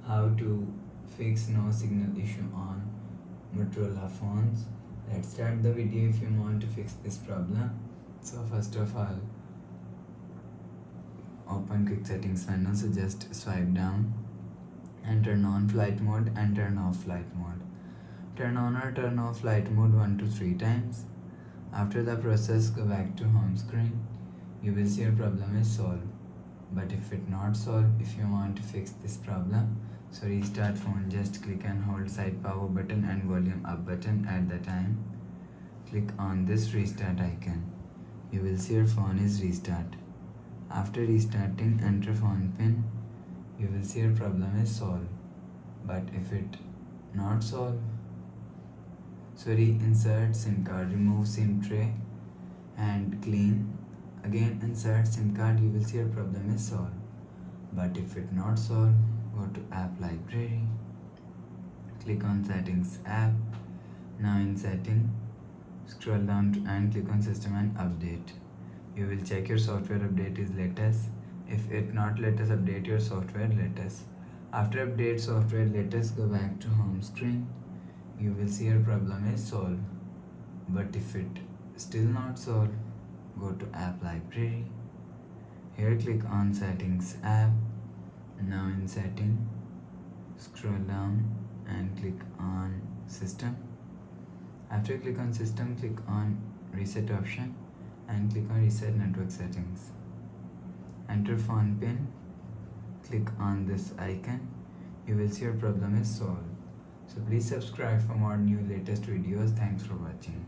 How to fix no signal issue on Motorola phones. Let's start the video if you want to fix this problem. So first of all, open quick settings menu, so just swipe down and turn on flight mode and turn off flight mode. Turn on or turn off flight mode 1 to 3 times. After the process, go back to home screen. You will see your problem is solved. But if it not solved, if you want to fix this problem, so restart phone, just click and hold side power button and volume up button at the time. Click on this restart icon. You will see your phone is restart. After restarting, enter phone pin. You will see your problem is solved. But if it not solved, so reinsert SIM card, remove SIM tray and clean. Again insert SIM card, you will see your problem is solved. But if it not solved, go to app library, click on settings app. Now in setting, scroll down and click on system and update. You will check your software update is latest. If it not latest, update your software latest. After update software latest, go back to home screen. You will see your problem is solved. But if it still not solved, go to app library. Here click on settings app. Now in setting, scroll down and click on system. After click on system, click on reset option and click on reset network settings. Enter phone pin, click on this icon. You will see your problem is solved. So please subscribe for more new latest videos. Thanks for watching.